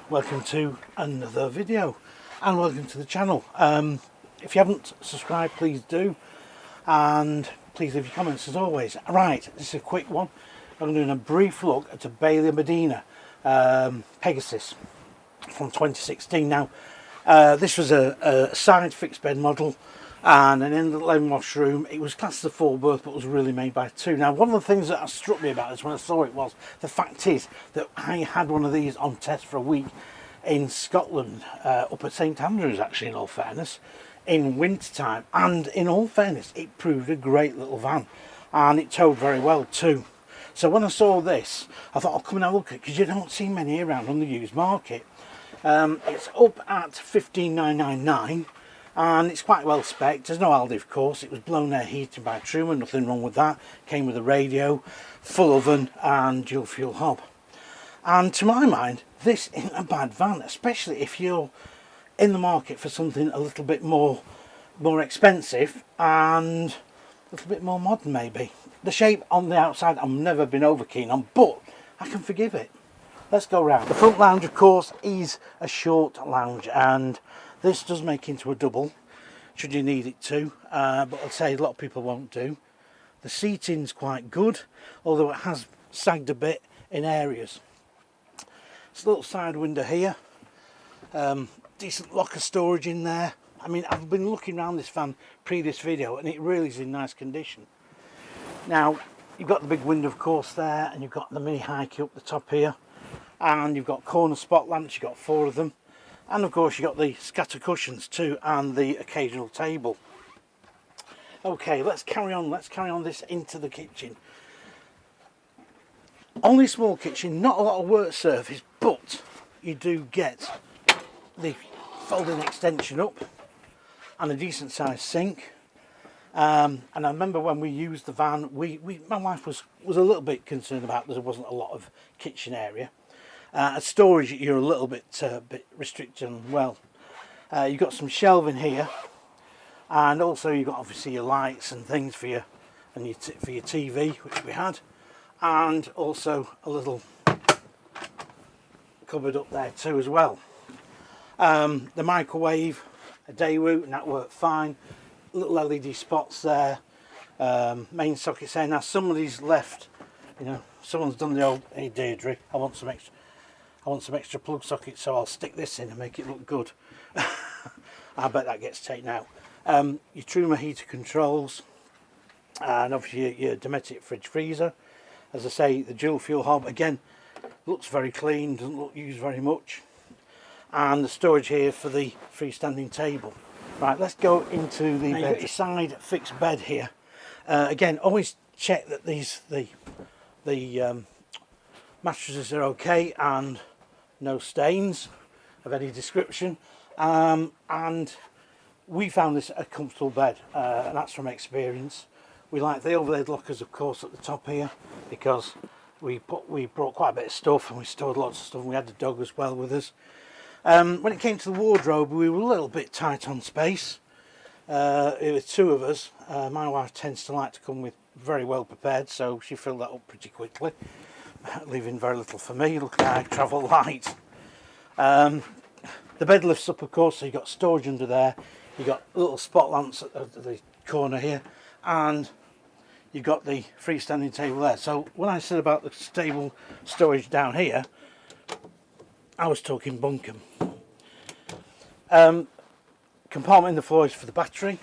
welcome to another video and welcome to the channel. If you haven't subscribed, please do, and please leave your comments as always. Right, this is a quick one. I'm doing a brief look at a Pegasus Modena Pegasus from 2016. Now this was a side fixed bed model and an in-the-lane washroom. It was classed as a 4-berth but was really made by 2. Now one of the things that struck me about this when I saw it was the fact is that I had one of these on test for a week in Scotland, up at St Andrews actually, in all fairness, in winter time, and in all fairness it proved a great little van and it towed very well too. So when I saw this I thought I'll come and have a look at it because you don't see many around on the used market. It's up at 15,999 and it's quite well spec'd. There's no Aldi of course, it was blown air heating by Truman, nothing wrong with that. Came with a radio, full oven and dual fuel hob. And to my mind this isn't a bad van, especially if you're in the market for something a little bit more expensive and a little bit more modern maybe. The shape on the outside I've never been over keen on, but I can forgive it. Let's go round. The front lounge of course is a short lounge and this does make into a double should you need it to, but I'd say a lot of people won't do. The seating's quite good, although it has sagged a bit in areas. It's a little side window here, decent locker storage in there. I mean, I've been looking around this van previous video and it really is in nice condition. Now you've got the big window of course there, and you've got the mini high-key up the top here, and you've got corner spot lamps, you've got 4 of them, and of course you've got the scatter cushions too and the occasional table. Okay, let's carry on this into the kitchen. Only small kitchen, not a lot of work surface, but you do get the folding extension up and a decent sized sink. And I remember when we used the van, my wife was a little bit concerned about there wasn't a lot of kitchen area. At storage you're a little bit restricted as well. You've got some shelving here, and also you've got obviously your lights and things for your TV, which we had, and also a little cupboard up there too as well. The microwave, a Daewoo, and that worked fine. Little LED spots there, main sockets there. Now somebody's left, you know, someone's done the old, hey Deirdre, I want some extra plug sockets, so I'll stick this in and make it look good. I bet that gets taken out. Your Truma heater controls, and obviously your Dometic fridge freezer. As I say, the dual fuel hob again looks very clean, doesn't look used very much, and the storage here for the freestanding table. Right, let's go into the bed. Your side fixed bed here. Again, always check that the mattresses are okay and no stains of any description. And we found this a comfortable bed, and that's from experience. We like the overlaid lockers, of course, at the top here because we brought quite a bit of stuff and we stored lots of stuff. And we had the dog as well with us. When it came to the wardrobe, we were a little bit tight on space. It was 2 of us. My wife tends to like to come with very well prepared, so she filled that up pretty quickly, leaving very little for me. Look, I travel light. The bed lifts up, of course, so you've got storage under there. You've got little spot lamps at the corner here, and you've got the freestanding table there. So when I said about the stable storage down here, I was talking bunkum. Compartment in the floor is for the battery.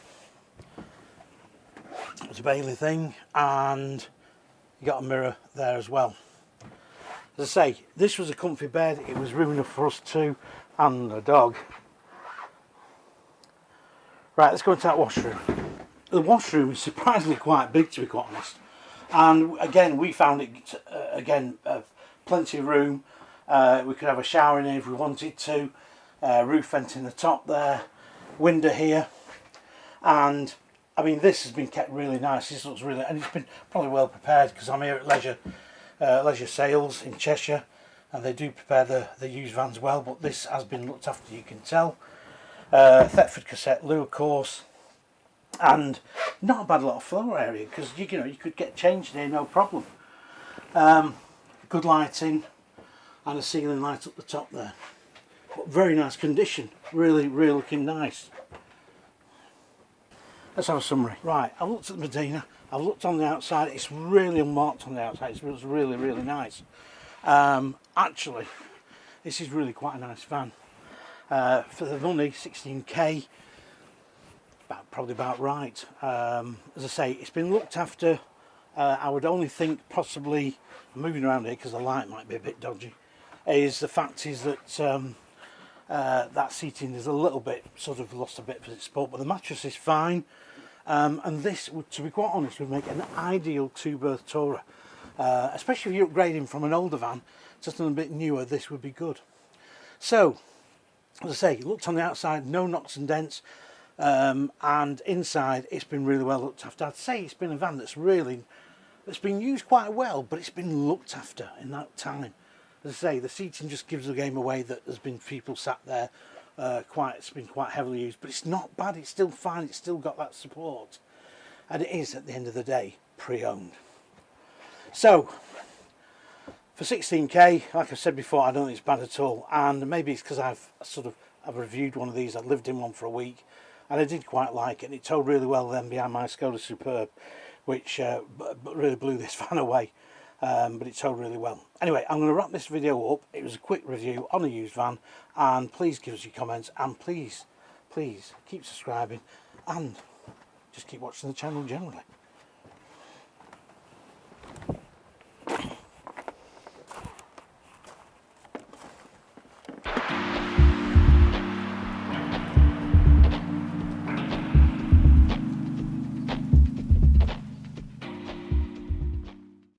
It's a Bailey thing, and you got a mirror there as well. As I say, this was a comfy bed. It was room enough for us 2 and the dog. Right, let's go into that washroom. The washroom is surprisingly quite big, to be quite honest. And again, we found it plenty of room. We could have a shower in here if we wanted to. Roof vent in the top there, window here, and I mean this has been kept really nice. This looks really, and it's been probably well prepared because I'm here at Leisure Sales in Cheshire, and they do prepare the used vans well. But this has been looked after, you can tell. Thetford cassette loo, of course, and not a bad lot of floor area because you could get changed here no problem. Good lighting and a ceiling light up the top there. but very nice condition, really looking nice. Let's have a summary. Right, I've looked at the Modena, I've looked on the outside, it's really unmarked on the outside, it's really nice. Actually, this is really quite a nice van. For the money, 16k, probably about right. As I say, it's been looked after. I would only think possibly, moving around here because the light might be a bit dodgy, is the fact is that that seating is a little bit, sort of lost a bit of its support, but the mattress is fine. And this would, to be quite honest, would make an ideal two-berth tourer. Especially if you're upgrading from an older van to something a bit newer, this would be good. So, as I say, looked on the outside, no knocks and dents, and inside it's been really well looked after. I'd say it's been a van that's been used quite well, but it's been looked after in that time. As I say, the seating just gives the game away that there's been people sat there. It's been quite heavily used, but it's not bad. It's still fine. It's still got that support, and it is, at the end of the day, pre-owned. So for 16k, like I said before, I don't think it's bad at all. And maybe it's because I've reviewed one of these. I lived in one for a week, and I did quite like it. And it towed really well then behind my Skoda Superb, which really blew this van away. But it towed really well. Anyway, I'm going to wrap this video up. It was a quick review on a used van, and please give us your comments, and please keep subscribing, and just keep watching the channel generally.